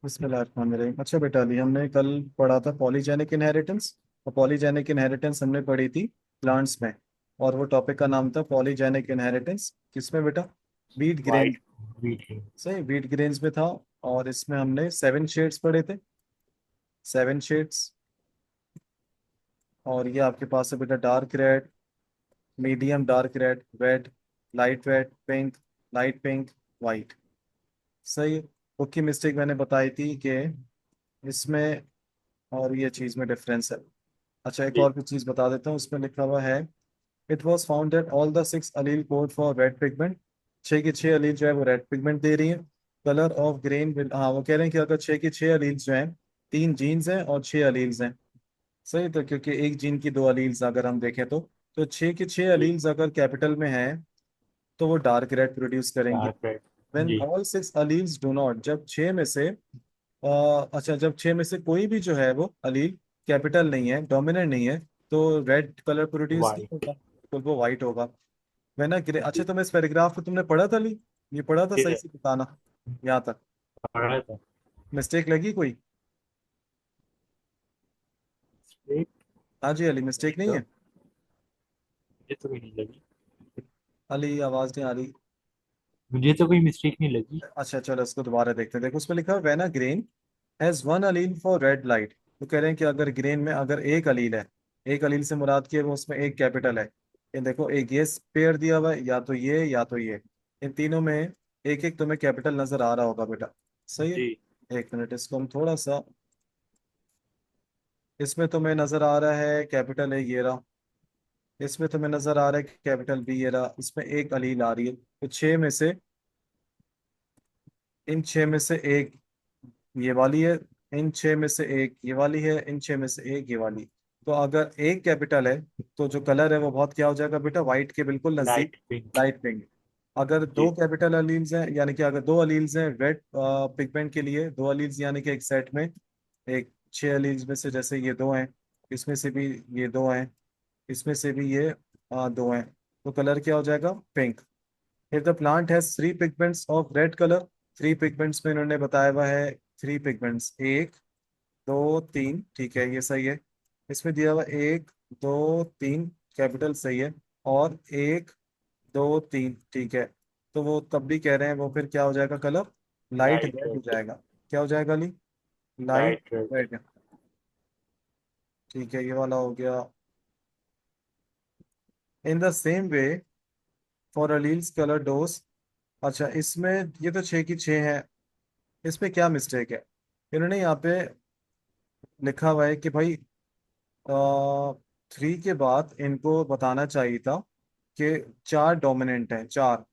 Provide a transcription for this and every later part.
बिस्मिल्लाहिर्रहमानिर्रहीम। अच्छा बेटा, अली हमने कल पढ़ा था पॉलीजेनिक इनहेरिटेंस। और पॉलीजेनिक इनहेरिटेंस हमने पढ़ी थी प्लांट्स में। और वो टॉपिक का नाम था पॉलीजेनिक इनहेरिटेंस किसमें बेटा? Beat grain. वाइट व्हीट है। सही, बीट ग्रेन्स में था। और इसमें हमने 7 शेड्स पढ़े थे। 7 शेड्स। और ये आपके पास है बेटा dark red, medium dark red, red, light red, pink, light pink, white. सही। बुक की मिस्टेक मैंने बताई थी कि इसमें और ये चीज़ में डिफरेंस है। अच्छा, एक जी। और भी चीज़ बता देता हूँ, उसमें लिखा हुआ है it was found that all the 6 allele code for red pigment. 6 की 6 अलील जो है वो रेड पिगमेंट दे रही है। कलर ऑफ ग्रेन विल, हाँ वो कह रहे हैं कि अगर 6 की 6 अलील जो हैं, 3 जीन्स हैं और 6 अलील्स हैं। सही, तो क्योंकि एक जीन की 2 अलील्स अगर हम देखें तो 6 की 6 जी। अलील्स अगर कैपिटल में है तो वो डार्क रेड प्रोड्यूस करेंगी। Dark red. व्हेन जी। ऑल 6 अलील्स डू नॉट, जब 6 में से अच्छा, जब 6 में से कोई भी जो है वो अलील कैपिटल नहीं है, डोमिनेंट नहीं है, तो रेड कलर प्रोड्यूस नहीं वाइट। होगा, तो वो वाइट होगा। वरना ग्रे। अच्छा, जी। तो मैं इस पैराग्राफ को तुमने पढ़ा था ली? ये पढ़ा था सही ये से बताना यहाँ तक। पढ़ा था। मिस्टेक लगी कोई? एक हाँ जी अली, नहीं मिस्टेक नहीं तो है? मुझे तो कोई नहीं लगी। अली आवाज नहीं आ रही। मुझे तो कोई मिस्टेक नहीं लगी। अच्छा चलो, इसको दोबारा देखते हैं। देखो उसमें लिखा है when a grain has 1 allele for red light. तो कह रहे हैं कि अगर ग्रेन में अगर एक अलील है, एक अलील से मुराद की है वो उसमें एक कैपिटल है। ये देखो, एक ये पेयर दिया हुआ है, या तो ये या तो ये। इन तीनों में एक एक तुम्हें कैपिटल नजर आ रहा होगा बेटा। सही है। जी। 1 मिनट, इसको हम थोड़ा सा, इसमें तुम्हें नजर आ रहा है कैपिटल है ये रहा। इसमें तुम्हें नजर आ रहा है कैपिटल बी ये रहा। इसमें एक अलील आ रही है, तो 6 में से, इन 6 में से एक ये वाली है, इन 6 में से एक ये वाली है, इन 6 में से एक ये वाली। तो अगर एक कैपिटल है तो जो कलर है वो बहुत क्या हो जाएगा बेटा? व्हाइट के बिल्कुल नजदीक, लाइट पिंक। Light pink. अगर दो जी। कैपिटल अलील्स हैं, यानी कि अगर 2 अलील्स हैं रेड पिगमेंट के लिए, 2 अलील्स यानी कि एक सेट में, एक 6 अलील्स में से जैसे ये दो हैं, इसमें से भी ये दो हैं, इसमें से भी ये दो हैं, तो कलर क्या हो जाएगा? Pink. If the plant has 3 pigments of red colour, 3 pigments में इन्होंने बताया हुआ है 3 पिगमेंट्स, 1 2 3, ठीक है ये सही है। इसमें दिया हुआ 1 2 3, कैपिटल सही है। और 1 2 3, ठीक है। तो वो तब भी कह रहे हैं वो फिर क्या हो जाएगा कलर? लाइट लाइट रेड हो रेड। जाएगा। क्या हो जाएगा Ali? Light light red. Red. ठीक है, ये वाला हो गया। In the same way for alleles colour dose. अच्छा, इसमें ये तो 6 की 6 है, इसमें क्या मिस्टेक है? इन्होंने यहाँ पे लिखा हुआ है कि भाई 3 के बाद इनको बताना चाहिए था कि 4 डोमिनेंट है, 4।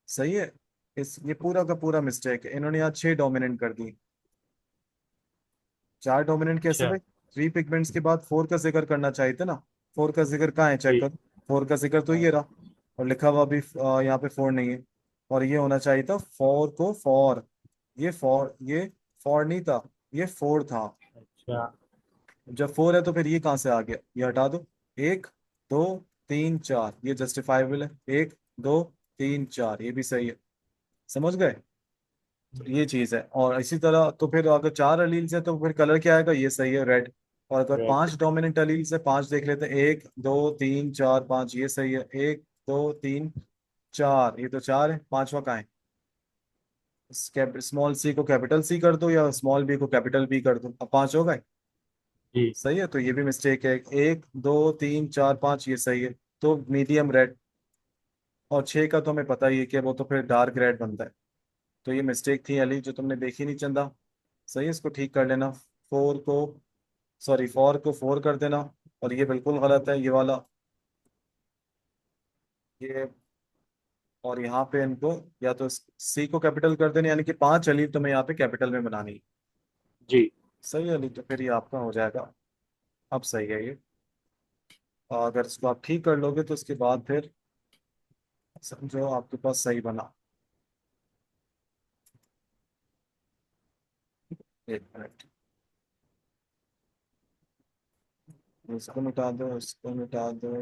सही है। इस ये पूरा का पूरा मिस्टेक है, इन्होंने यहाँ 6 डोमिनेंट कर दी। 4 डोमिनेंट कैसे अच्छा। भाई? 3 पिगमेंट्स के बाद 4 का जिक्र करना चाहिए था ना। 4 का जिक्र कहाँ है, चेक जी। करो। 4 का जिक्र तो ये रहा। और लिखा हुआ भी यहाँ पे 4 नहीं है। और ये होना चाहिए था 4 को 4। ये 4 नहीं था, ये 4 था। अच्छा। जब 4 है तो फिर ये कहाँ से आ गया? ये हटा दो। 1 2 3 4, ये जस्टिफाइबल है। 1 2 3 4, ये भी सही है। समझ गए? तो ये चीज है। और इसी तरह तो फिर अगर 4 अलील्स है तो फिर कलर क्या आएगा? ये सही है, रेड। और अगर रेड। 5 डोमिनेंट अलील्स है, 5 देख लेते हैं, 1 2 3 4 5, ये सही है। 1 2 3 4, ये तो 4 है, पांचवा कहाँ है? स्मॉल सी को कैपिटल सी कर दो या स्मॉल बी को कैपिटल बी कर दो, अब 5 हो गए। जी। सही है, तो ये भी मिस्टेक है। 1 2 3 4 5, ये सही है। तो मीडियम रेड। और 6 का तो हमें पता ही है कि वो तो फिर डार्क रेड बनता है। तो ये मिस्टेक थी अली, जो तुमने देखी नहीं चंदा। सही है, इसको ठीक कर लेना। 4 को, सॉरी 4 को 4 कर देना। और ये बिल्कुल गलत है ये वाला, ये। और यहाँ पे इनको या तो सी को कैपिटल कर देना, यानी कि 5 अली तुम्हें यहाँ पे कैपिटल में बनानी है। जी। सही है अली, तो फिर ये आपका हो जाएगा। अब सही है ये। और अगर इसको आप ठीक कर लोगे तो उसके बाद फिर समझो आपके पास सही बना। 1 मिनट, इसको मिटा दो, इसको मिटा दो।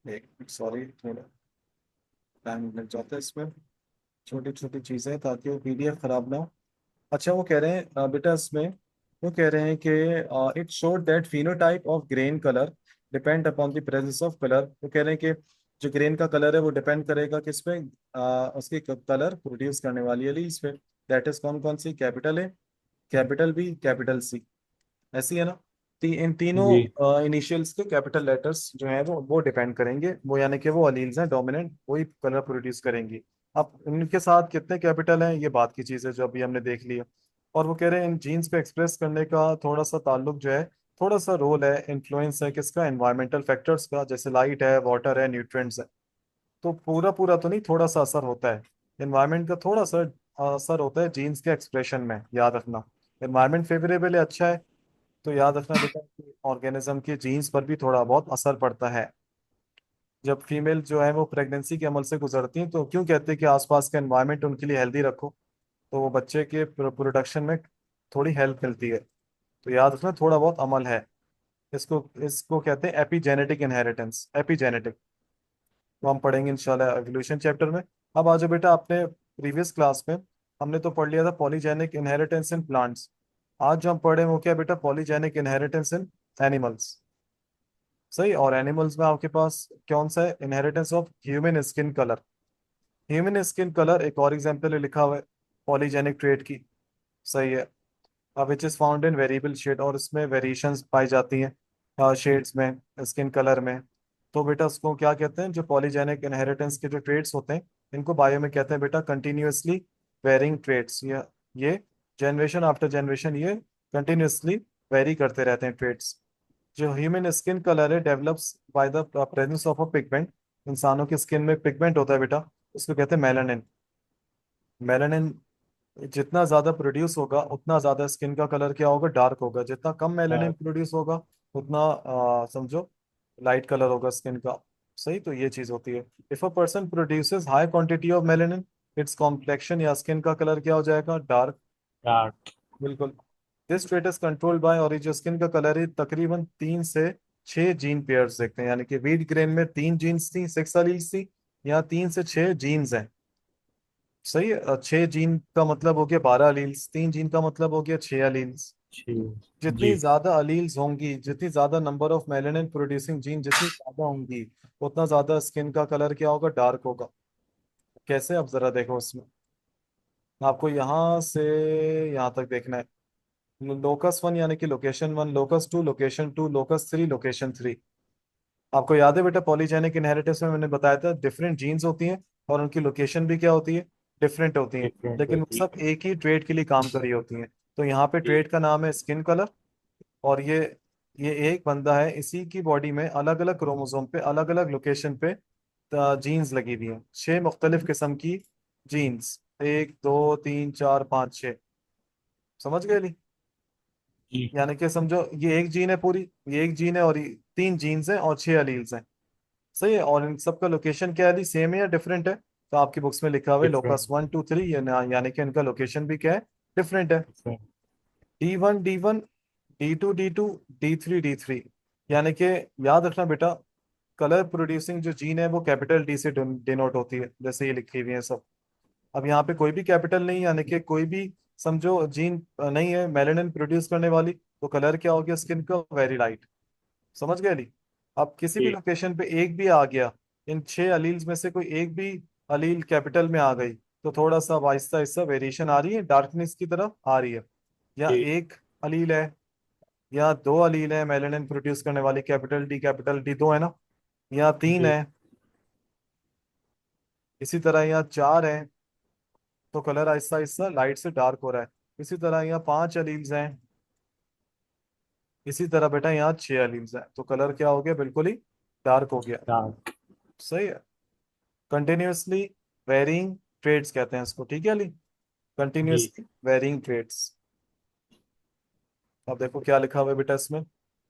एक मिनट, सॉरी थोड़ा। टाइम लग जाता है इसमें, छोटी छोटी चीजें, ताकि वो पीडीएफ खराब ना हो। अच्छा, वो कह रहे हैं बेटा इसमें, वो कह रहे हैं कि it showed that phenotype of green colour depend upon the presence of colour. वो कह रहे हैं कि जो ग्रेन का कलर है वो डिपेंड करेगा किस पे, उसकी कलर प्रोड्यूस करने वाली एलील्स पे। दैट इज कौन कौन सी, capital A, capital B, capital C, ऐसी है ना। इन जी तीनों इनिशियल्स के कैपिटल लेटर्स जो है वो डिपेंड करेंगे, वो यानी कि वो अलील्स हैं डोमिनेंट, वही कलर प्रोड्यूस करेंगी। अब इनके साथ कितने कैपिटल हैं ये बात की चीज़ है जो अभी हमने देख लिया। और वो कह रहे हैं इन जीन्स को एक्सप्रेस करने का थोड़ा सा ताल्लुक जो है, थोड़ा सा रोल है, इन्फ्लुएंस है किसका, एनवायरमेंटल फैक्टर्स का, जैसे लाइट है, वाटर है, न्यूट्रिएंट्स है। तो पूरा पूरा तो नहीं, थोड़ा सा असर होता है। इन्वायरमेंट का थोड़ा सा असर होता है जीन्स के एक्सप्रेशन में, याद रखना। इन्वायरमेंट फेवरेबल है, अच्छा है, तो याद रखना बेटा कि ऑर्गेनिज्म के जीन्स पर भी थोड़ा बहुत असर पड़ता है। जब फीमेल जो है वो प्रेगनेंसी के अमल से गुजरती हैं, तो क्यों कहते हैं कि आसपास का एनवायरनमेंट उनके लिए हेल्दी रखो, तो वो बच्चे के प्रोडक्शन में थोड़ी हेल्प मिलती है। तो याद रखना थोड़ा बहुत अमल है। इसको इसको कहते हैं एपिजेनेटिक इनहेरिटेंस, एपिजेनेटिक। वो हम पढ़ेंगे इंशाल्लाह एवोल्यूशन चैप्टर में। अब आ जाओ बेटा, आपने प्रीवियस क्लास में हमने तो पढ़ लिया था पॉलीजेनिक इनहेरिटेंस इन प्लांट्स। आज जो हम पढ़े वो क्या बेटा, पॉलीजेनिक इनहेरिटेंस इन एनिमल्स। सही, और एनिमल्स में आपके पास कौन सा है, inheritance of human skin colour. Human skin colour एक और एग्जांपल है, लिखा हुआ है पॉलीजेनिक ट्रेट की। सही है। Which is found in variable shade, और इसमें वेरिएशंस पाई जाती हैं शेड्स में, स्किन कलर में। तो बेटा उसको क्या कहते हैं, जो पॉलीजेनिक इनहेरिटेंस के जो ट्रेट्स होते हैं, इनको बायो में कहते हैं बेटा कंटिन्यूअसली वेरिंग ट्रेट्स। ये जनरेशन आफ्टर जनरेशन ये कंटिन्यूअसली वेरी करते रहते हैं ट्रेट्स। जो ह्यूमन स्किन कलर है develops by the presence of a pigment. इंसानों की स्किन में पिगमेंट होता है बेटा, उसको कहते हैं मेलानिन। मेलानिन जितना ज्यादा प्रोड्यूस होगा उतना ज्यादा स्किन का कलर क्या होगा, डार्क होगा। जितना कम मेलानिन हाँ, प्रोड्यूस होगा उतना समझो लाइट कलर होगा स्किन का। सही, तो ये चीज होती है। If a person produces high quantity of melanin, it's complexion या स्किन का कलर क्या हो जाएगा, डार्क। डार्क। बिल्कुल। This trait is controlled by, और ये जो स्किन का कलर है तकरीबन 3 से 6 जीन पेयर्स देखते हैं, यानी कि व्हीट ग्रेन में 3 जीन्स थी, 6 अलील्स थी, यहाँ 3 से 6 जीन्स हैं। सही है। 6 जीन का मतलब हो गया 12 अलील्स, 3 जीन का मतलब हो गया 6 अलील्स। ठीक। जितनी जी ज्यादा अलील्स होंगी, जितनी ज्यादा number of melanin producing gene जितनी ज्यादा होंगी, उतना ज्यादा स्किन का कलर क्या होगा, डार्क होगा। कैसे, अब जरा देखो उसमें, आपको यहाँ से यहाँ तक देखना है। लोकस 1 यानी कि location 1, locus 2, location 2, locus 3, location 3। आपको याद है बेटा पॉलीजेनिक इनहेरिटेंस में मैंने बताया था डिफरेंट जीन्स होती हैं, और उनकी लोकेशन भी क्या होती है, डिफरेंट होती हैं। डिफरेंट लेकिन वो होती सब है। एक ही ट्रेड के लिए काम कर रही होती हैं। तो यहाँ पे जी ट्रेड का नाम है स्किन कलर। और ये एक बंदा है, इसी की बॉडी में अलग अलग क्रोमोसोम पे अलग अलग लोकेशन पे जीन्स लगी हुई हैं, 6 मुख्तलिफ किस्म की जीन्स, 1 2 3 4 5 6। समझ गए ली। जी। यानी कि समझो ये एक जीन है पूरी, ये एक जीन है, और ये 3 जीन्स हैं और 6 अलील्स हैं। सही है। और इन सबका लोकेशन क्या है, सेम है या डिफरेंट है, तो आपकी बुक्स में लिखा हुआ है डिफरेंट। लोकस 1 2 3, यानी कि इनका लोकेशन भी क्या है, डिफरेंट है। Different. D1 D1, D2 D2, D3 D3। यानी कि याद रखना बेटा, कलर प्रोड्यूसिंग जो जीन है वो कैपिटल डी से डिनोट होती है, जैसे ये लिखी हुई है सब। अब यहाँ पे कोई भी कैपिटल नहीं, यानी कि कोई भी समझो जीन नहीं है मेलानिन प्रोड्यूस करने वाली, तो कलर क्या हो गया स्किन का, वेरी लाइट। समझ गए ली। अब किसी भी जी लोकेशन पे एक भी आ गया, इन 6 अलील्स में से कोई एक भी अलील कैपिटल में आ गई, तो थोड़ा सा आहिस्ता आहिस्ता वेरिएशन आ रही है, डार्कनेस की तरफ आ रही है। या जी एक अलील है, या 2 अलील है मेलानिन प्रोड्यूस करने वाली, कैपिटल डी दो है ना, या 3 जी। है, इसी तरह यहाँ 4 है, तो कलर आहिस्ता आहिस्ता लाइट से डार्क हो रहा है। इसी तरह यहाँ 5 अलील्स हैं, इसी तरह बेटा यहाँ 6 अलील्स हैं, तो कलर क्या हो गया, बिल्कुल ही डार्क हो गया। डार्क। सही है। कंटिन्यूअसली वेरिंग ट्रेड्स कहते हैं इसको, ठीक है अली, जी कंटिन्यूअसली वेरिंग ट्रेड्स। अब देखो क्या लिखा हुआ है बेटा इसमें,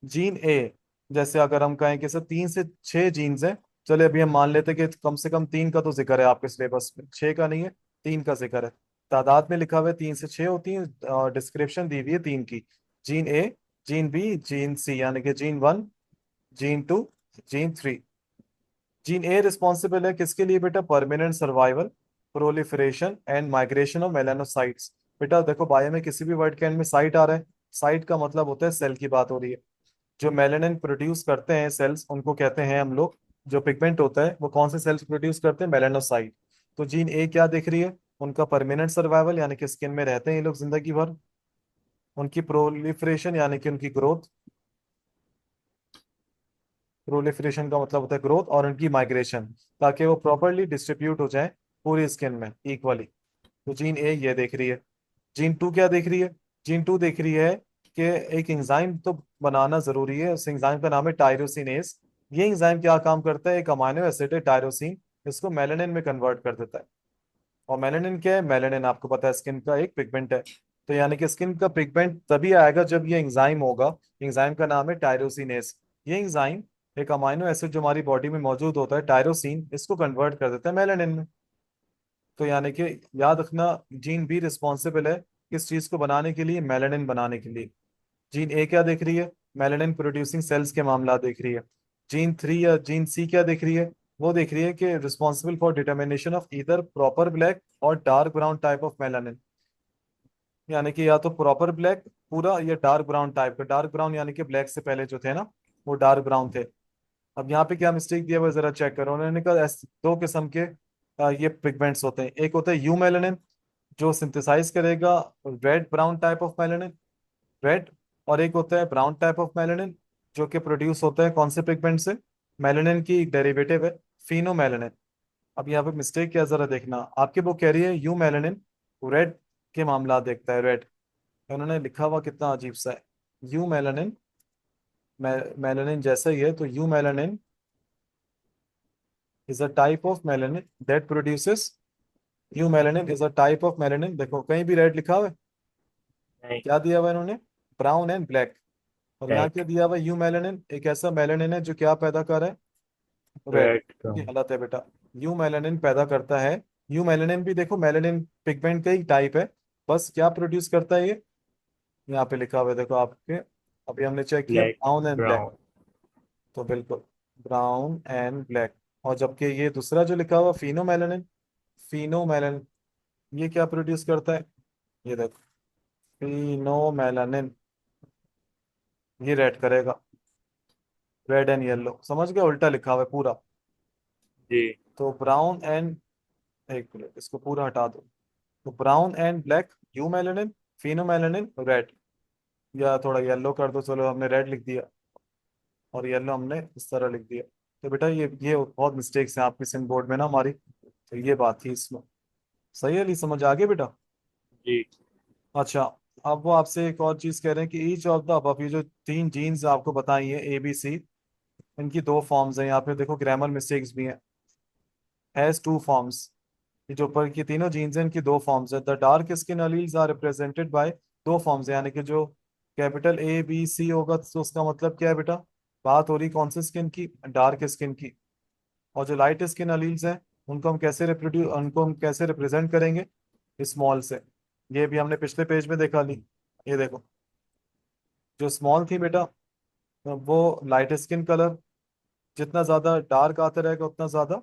जीन ए, जैसे अगर हम कहें कि सर 3 से 6 जीन्स हैं, चले अभी हम मान लेते हैं कि कम से कम 3 का तो जिक्र है आपके सिलेबस में, 6 का नहीं है, 3 का जिक्र है। तादाद में लिखा हुआ है 3 से 6 होती है, डिस्क्रिप्शन दी हुई है 3 की। Gene A, gene B, gene C, यानी कि gene 1, gene 2, gene 3। Gene A responsible है किसके लिए बेटा? Permanent survival, proliferation and migration of melanocytes. बेटा देखो बायो में किसी भी वर्ड के एंड में साइट आ रहा है, साइट का मतलब होता है सेल की बात हो रही है। जो मेलानिन प्रोड्यूस करते हैं सेल्स उनको कहते हैं हम लोग, जो पिगमेंट होता है वो कौन से सेल्स प्रोड्यूस करते हैं? मेलानोसाइट। तो जीन ए क्या देख रही है? उनका परमानेंट सर्वाइवल यानी कि स्किन में रहते हैं ये लोग जिंदगी भर, उनकी प्रोलिफरेशन यानी कि उनकी ग्रोथ, प्रोलिफरेशन का मतलब होता है ग्रोथ, और उनकी माइग्रेशन, ताकि वो प्रॉपरली डिस्ट्रीब्यूट हो जाए पूरी स्किन में इक्वली। तो जीन ए ये देख रही है। जीन टू क्या देख रही है? जीन टू देख रही है कि एक एंजाइम तो बनाना जरूरी है, उस एंजाइम का नाम है टायरोसिनेज। ये एंजाइम क्या काम करता है? एक अमाइनो एसिड है टायरोसिन, इसको मेलानिन में कन्वर्ट कर देता है। और मेलानिन क्या है? मेलानिन आपको पता है स्किन का एक पिगमेंट है। तो यानी कि स्किन का पिगमेंट तभी आएगा जब ये एंजाइम होगा। एंजाइम का नाम है टायरोसिनेज। ये एंजाइम एक अमाइनो एसिड जो हमारी बॉडी में मौजूद होता है टायरोसिन, इसको कन्वर्ट कर देता है मेलानिन में। तो यानी कि याद रखना, जीन बी रिस्पॉन्सिबल है किस चीज को बनाने के लिए? मेलानिन बनाने के लिए। जीन ए क्या देख रही है? मेलानिन प्रोड्यूसिंग सेल्स के मामला देख रही है। जीन थ्री या जीन सी क्या देख रही है? वो देख रही है कि responsible for determination of either proper black और dark brown type of melanin. यानी कि या तो प्रॉपर ब्लैक पूरा, या डार्क ब्राउन टाइप का। डार्क ब्राउन यानी कि ब्लैक से पहले जो थे ना, वो डार्क ब्राउन थे। अब यहाँ पे क्या मिस्टेक दिया हुआ है जरा चेक करो। उन्होंने कहा दो किस्म के ये पिगमेंट्स होते हैं। एक होता है यू मेलानिन जो सिंथेसाइज करेगा red brown type of melanin, red. और एक होता है ब्राउन टाइप ऑफ मेलानिन जो कि प्रोड्यूस होता है कौन से पिगमेंट से? मेलानिन की डेरिवेटिव है फिनोमेलानिन। अब यहाँ पे मिस्टेक क्या है जरा देखना, आपकी बुक कह रही है यू मेलानिन रेड के मामला देखता है, रेड। उन्होंने लिखा हुआ कितना अजीब सा है। यू मेलानिन, मेलानिन जैसा ही है तो you melanin is a type of melanin that produces, you melanin is a type of melanin. देखो कहीं भी रेड लिखा हुआ है? नहीं। क्या दिया हुआ है इन्होंने? Brown and black. और यहाँ क्या ब्लैक। दिया हुआ है? यू मेलानिन एक ऐसा मेलानिन है जो क्या पैदा कर रहा है? रेड। रेड ये ब्राउन। गलत है बेटा। यू मेलानिन पैदा करता है, यू मेलानिन भी देखो मेलानिन पिगमेंट का ही टाइप है, बस क्या प्रोड्यूस करता है ये? यहाँ पे लिखा हुआ है देखो आपके, अभी हमने चेक किया black brown and black. Brown. तो बिल्कुल ब्राउन एंड ब्लैक। और जबकि ये दूसरा जो लिखा हुआ फिनोमेलानिन, फिनोमेलानिन ये क्या प्रोड्यूस करता है? ये देखो फिनोमेलानिन, ये रेड करेगा, रेड एंड येलो। समझ गए? उल्टा लिखा हुआ है पूरा। जी। तो ब्राउन एंड, एक मिनट इसको पूरा हटा दो। तो brown and black eumelanin, pheomelanin red, या थोड़ा येलो कर दो, चलो हमने रेड लिख दिया और येलो हमने इस तरह लिख दिया। तो बेटा ये बहुत मिस्टेक्स हैं आपके सिम बोर्ड में ना हमारी, तो ये बात थी इसमें। सही है? ली समझ आ गई बेटा? जी। अच्छा, अब वो आपसे एक और चीज कह रहे हैं कि ईच ऑफ द अब ये जो तीन जीन्स आपको बताई है ए बी सी, इनकी दो फॉर्म्स हैं। यहाँ पे देखो ग्रामर मिस्टेक्स भी हैं। हैज टू फॉर्म्स, ये जो ऊपर की तीनों जीन्स हैं इनकी दो फॉर्म्स है। The dark skin alleles are represented by दो फॉर्म्स है, यानी कि जो कैपिटल ए बी सी होगा तो उसका मतलब क्या है बेटा? बात हो रही कौन सी स्किन की? डार्क स्किन की। और जो लाइट स्किन अलील्स हैं उनको हम कैसे रिप्रेजेंट करेंगे? स्मॉल से। ये भी हमने पिछले पेज में देखा ली। ये देखो जो स्मॉल थी बेटा, वो लाइट स्किन कलर, जितना ज्यादा डार्क आता रहेगा उतना ज्यादा,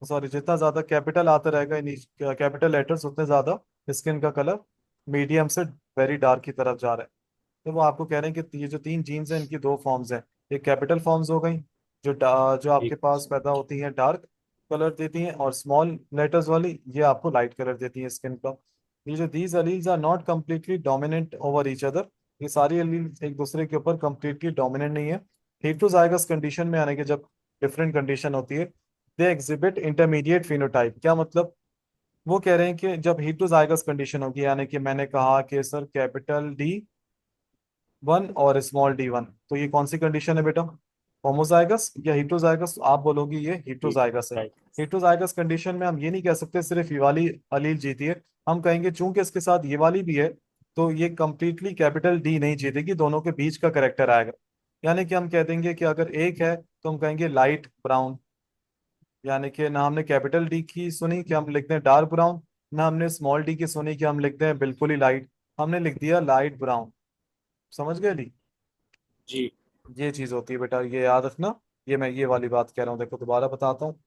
सॉरी जितना ज्यादा कैपिटल आता रहेगा, कैपिटल लेटर्स उतने ज्यादा स्किन का कलर मीडियम से वेरी डार्क की तरफ जा रहा है। तो वो आपको कह रहे हैं कि ये जो तीन जीन्स हैं इनकी दो फॉर्म्स हैं। एक कैपिटल फॉर्म्स हो गई जो आपके ठीक। पास पैदा होती हैं डार्क कलर देती हैं, और स्मॉल लेटर्स वाली ये आपको लाइट कलर देती हैं स्किन का। ये जो these alleles are not completely dominant over each other, ये सारी अलील एक दूसरे के ऊपर कम्प्लीटली डोमिनेंट नहीं है। हेटेरोजाइगस कंडीशन में आने के जब डिफरेंट कंडीशन होती है, दे एग्जिबिट इंटरमीडिएट फिनोटाइप। क्या मतलब? वो कह रहे हैं कि जब हेटेरोजाइगस कंडीशन होगी, यानी कि मैंने कहा कि सर कैपिटल डी वन और स्मॉल डी वन, तो ये कौन सी कंडीशन है बेटा? होमोजाइगस या हेटेरोजाइगस? आप बोलोगे ये ठीक। हेटेरोजाइगस है। राइट। हेटेरोजाइगस कंडीशन में हम ये नहीं कह सकते सिर्फ ये वाली अलील जीती है, हम कहेंगे चूंकि इसके साथ ये वाली भी है तो ये कंप्लीटली कैपिटल डी नहीं जीतेगी, दोनों के बीच का करेक्टर आएगा। यानी कि हम कह देंगे कि अगर एक है तो हम कहेंगे लाइट ब्राउन, यानी कि ना हमने कैपिटल डी की सुनी कि हम लिखते हैं डार्क ब्राउन, ना हमने स्मॉल डी की सुनी कि हम लिखते हैं बिल्कुल ही लाइट, हमने लिख दिया लाइट ब्राउन। समझ गए ली? जी। ये चीज होती है बेटा, ये याद रखना। ये मैं ये वाली बात कह रहा हूँ, देखो दोबारा बताता हूँ।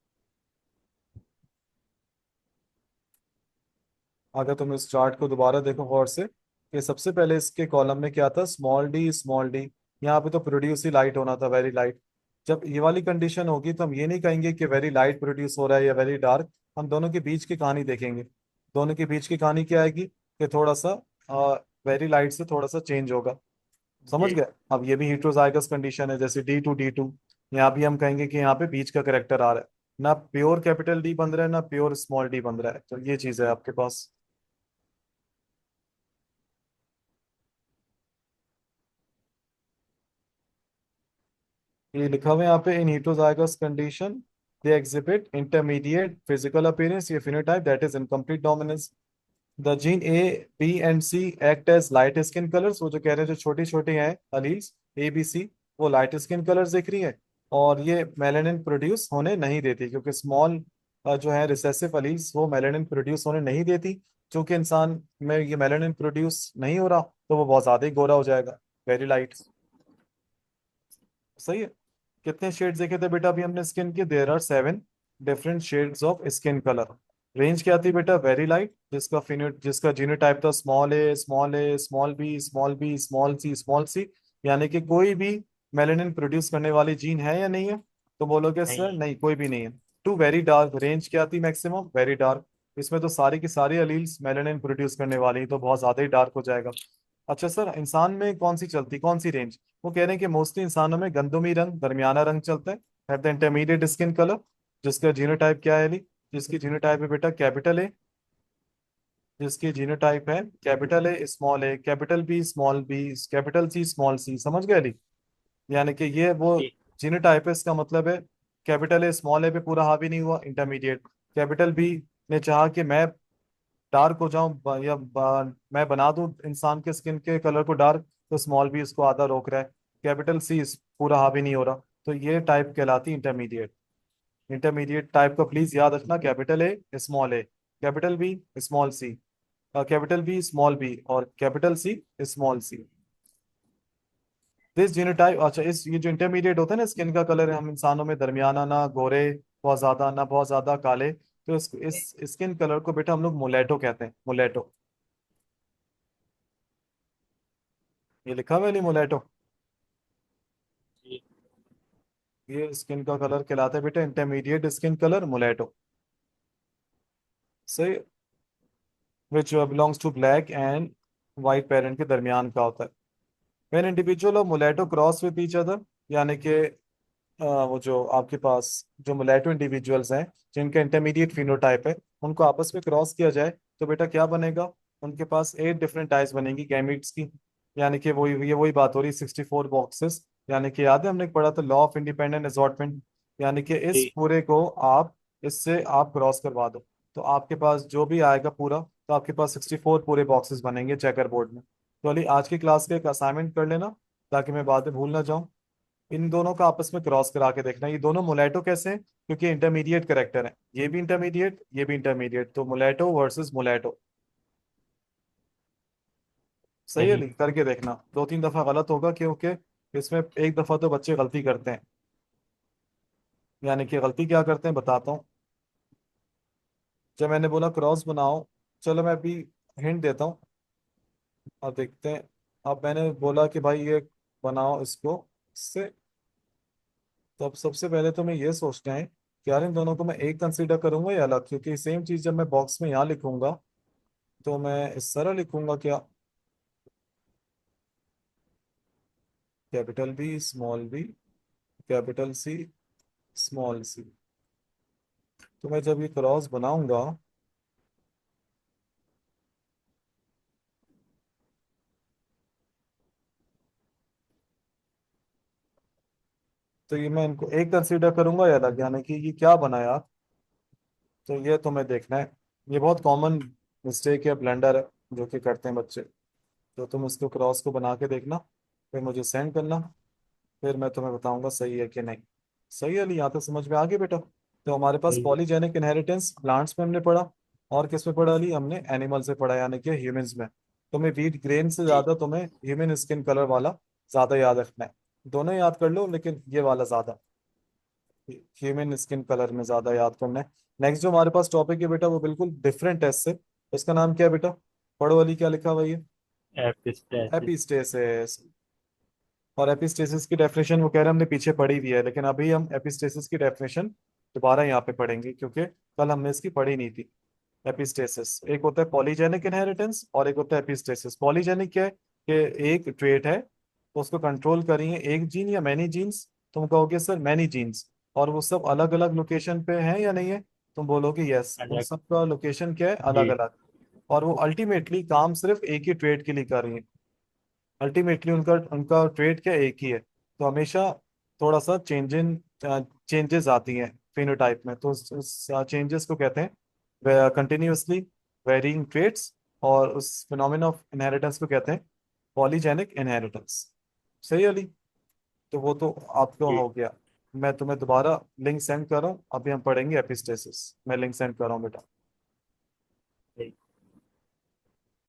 अगर तुम इस चार्ट को दोबारा देखो गौर से, कि सबसे पहले इसके कॉलम में क्या था, स्मॉल डी स्मॉल डी। यहाँ पे तो प्रोड्यूस ही लाइट होना था, वेरी लाइट। जब ये वाली कंडीशन होगी तो हम ये नहीं कहेंगे कि वेरी लाइट प्रोड्यूस हो रहा है या वेरी डार्क। हम दोनों के बीच की कहानी देखेंगे। दोनों के बीच की कहानी क्या आएगी, कि थोड़ा सा वेरी लाइट से थोड़ा सा चेंज होगा। समझ जी। गए। अब ये भी हेटेरोजाइगस कंडीशन है, जैसे D to D2। यहाँ भी हम कहेंगे कि यहाँ पे बीच का करेक्टर आ रहा है। ना प्योर कैपिटल डी बन रहा है, ना प्योर स्मॉल डी बन रहा है, तो ये चीज है आपके पास। ये लिखा हुआ है यहाँ पे, इन heterozygous condition they exhibit intermediate physical appearance, ये phenotype that is incomplete dominance. The gene A, B and C act as light skin colors। वो जो कह रहे हैं जो छोटी छोटी हैं अलील्स A B C, वो लाइट स्किन कलर्स दिख रही है। और ये मेलानिन प्रोड्यूस होने नहीं देती, क्योंकि स्मॉल जो है रिसेसिव अलील्स वो मेलानिन प्रोड्यूस होने नहीं देती। चूंकि इंसान में ये मेलानिन प्रोड्यूस नहीं हो रहा, तो वो बहुत ज्यादा ही गोरा हो जाएगा, वेरी लाइट। सही है। कितने शेड्स देखे थे बेटा अभी हमने स्किन के, there are 7 different shades of skin colour. Range क्या थी बेटा, वेरी लाइट, जिसका जीनोटाइप था small A small A small B small B small C small C. यानी कि कोई भी मेलेनिन प्रोड्यूस करने वाली जीन है या नहीं है, तो बोलोगे सर नहीं। नहीं कोई भी नहीं है। टू वेरी डार्क, रेंज क्या थी मैक्सिमम, वेरी डार्क। इसमें तो सारी की सारी अलील्स मेलेनिन प्रोड्यूस करने वाली, तो बहुत ज्यादा ही डार्क हो जाएगा। अच्छा सर, इंसान में कौन सी चलती, कौन सी रेंज। वो कह रहे हैं कि मोस्टली इंसानों में गंदुमी रंग, दरमियाना रंग चलता है, at the intermediate skin colour. जिसका जीनोटाइप क्या है अली, जिसकी जीनोटाइप है बेटा कैपिटल ए, जिसकी जीनोटाइप है capital A small A capital B small B capital C small C. समझ गए अली। यानी कि ये वो जी। जीनोटाइप है, इसका मतलब है कैपिटल ए स्मॉल ए पे पूरा हावी नहीं हुआ, इंटरमीडिएट। कैपिटल बी ने चाहा कि मैं डार्क हो जाऊं मैं बना दूं इंसान के स्किन के कलर को डार्क, तो स्मॉल बी इसको आधा रोक रहा है। कैपिटल सी इस पूरा हावी नहीं हो रहा, तो ये टाइप कहलाती इंटरमीडिएट। इंटरमीडिएट टाइप का प्लीज याद रखना, capital A small A, capital B small C, capital B small B और capital C small C. This genotype, अच्छा इस ये जो इंटरमीडिएट होता है ना स्किन का कलर, हम इंसानों में दरमियाना, ना गोरे बहुत ज्यादा ना बहुत ज्यादा काले, तो इस स्किन कलर को बेटा हम लोग मुलेटो कहते हैं, मुलेटो। ये लिखा हुआ है नहीं, मुलेटो। जी। ये स्किन का कलर कहलाता है बेटा इंटरमीडिएट स्किन कलर, मुलेटो। सही। Which belongs to black and white parent के दरमियान का होता है। व्हेन इंडिविजुअल और mulatto cross with each other, यानी कि वो जो आपके पास जो मुलेटो इंडिविजुअल्स हैं, जिनका इंटरमीडिएट फिनोटाइप है, उनको आपस में क्रॉस किया जाए, तो बेटा क्या बनेगा, उनके पास 8 डिफरेंट टाइप्स बनेंगी गैमीट्स की। यानी कि वही बात हो रही, 64 बॉक्सेस। यानी कि याद है हमने पढ़ा था लॉ ऑफ इंडिपेंडेंट असॉर्टमेंट। यानी कि इस जी। पूरे को आप इससे आप क्रॉस करवा दो, तो आपके पास जो भी आएगा पूरा, तो आपके पास 64 पूरे बॉक्सेस बनेंगे चेकर बोर्ड में। तो अली आज की क्लास का एक असाइनमेंट कर लेना, ताकि मैं बाद में भूल ना जाऊं। इन दोनों का आपस में क्रॉस करा के देखना, ये दोनों मुलेटो कैसे हैं, क्योंकि इंटरमीडिएट करेक्टर है, ये भी इंटरमीडिएट ये भी इंटरमीडिएट, तो मुलेटो वर्सेस मुलेटो। सही है, नहीं। लिख करके देखना, 2-3 दफा गलत होगा, क्योंकि इसमें एक दफा तो बच्चे गलती करते हैं। यानी कि गलती क्या करते हैं बताता हूँ। जब मैंने बोला क्रॉस बनाओ, चलो मैं अभी हिंट देता हूँ, अब देखते हैं। अब मैंने बोला कि भाई ये बनाओ इसको इससे, तो अब सबसे पहले तो मैं ये सोचना है कि यार इन दोनों को मैं एक कंसीडर करूंगा या अलग, क्योंकि सेम चीज जब मैं बॉक्स में यहाँ लिखूंगा, तो मैं इस तरह लिखूंगा क्या, capital B small B capital C small C. तो मैं जब ये क्रॉस बनाऊंगा, तो ये मैं इनको एक कंसीडर करूंगा या अलग, यानी कि ये क्या बना यार। तो ये तुम्हें देखना है, ये बहुत कॉमन मिस्टेक या ब्लंडर है जो कि करते हैं बच्चे। तो तुम इसको क्रॉस को बना के देखना, फिर मुझे सेंड करना, फिर मैं तुम्हें बताऊंगा सही है कि नहीं। सही है अली, यहाँ तक समझ में आ गया बेटा। तो हमारे पास सही है। पॉलीजेनिक इनहेरिटेंस प्लांट्स में हमने पढ़ा, और किस में पढ़ा अली, हमने एनिमल से पढ़ा, यानी कि ह्यूमंस में। तुम्हें व्हीट ग्रेन से जी। ज्यादा तुम्हें ह्यूमन स्किन कलर वाला ज्यादा याद रखना है। दोनों याद कर लो, लेकिन ये वाला ज्यादा। ह्यूमन स्किन कलर में ज्यादा याद करना है। नेक्स्ट जो हमारे पास टॉपिक है बेटा वो बिल्कुल डिफरेंट है इससे। इसका नाम क्या है बेटा? पढ़ो वाली, क्या लिखा हुआ है ये? एपिस्टेसिस। एपिस्टेसिस। और एपिस्टेसिस की डेफिनेशन वो कह रहे हैं हमने पीछे पढ़ी हुई है, लेकिन अभी हम एपिस्टेसिस की डेफिनेशन दोबारा यहाँ पे पढ़ेंगे, क्योंकि कल हमने इसकी पढ़ी नहीं थी। एपिस्टेसिस एक होता है पॉलीजेनिक इनहेरिटेंस और एक होता है एपिस्टेसिस। पॉलीजेनिक क्या है कि एक ट्रेट है तो उसको कंट्रोल करेंगे एक जीन या मैनी जीन्स। तुम कहोगे सर मैनी जीन्स, और वो सब अलग अलग लोकेशन पे हैं या नहीं है? तुम बोलोगे यस, उन अलग। सब का लोकेशन क्या है? अलग जी। अलग। और वो अल्टीमेटली काम सिर्फ एक ही ट्रेट के लिए कर रही है। अल्टीमेटली उनका उनका ट्रेड क्या एक ही है। तो हमेशा थोड़ा सा चेंजेस आती हैं फिनोटाइप में, तो उस चेंजेस को कहते हैं कंटिन्यूअसली वेरिंग ट्रेड्स। और उस फिनोमेना ऑफ इनहेरिटेंस को कहते हैं पॉलीजेनिक इनहेरिटेंस। सही अली? तो वो तो आपको जी। हो गया। मैं तुम्हें दोबारा लिंक सेंड कर रहा हूँ, अभी हम पढ़ेंगे एपिस्टेसिस। मैं लिंक सेंड कर रहा हूँ बेटा।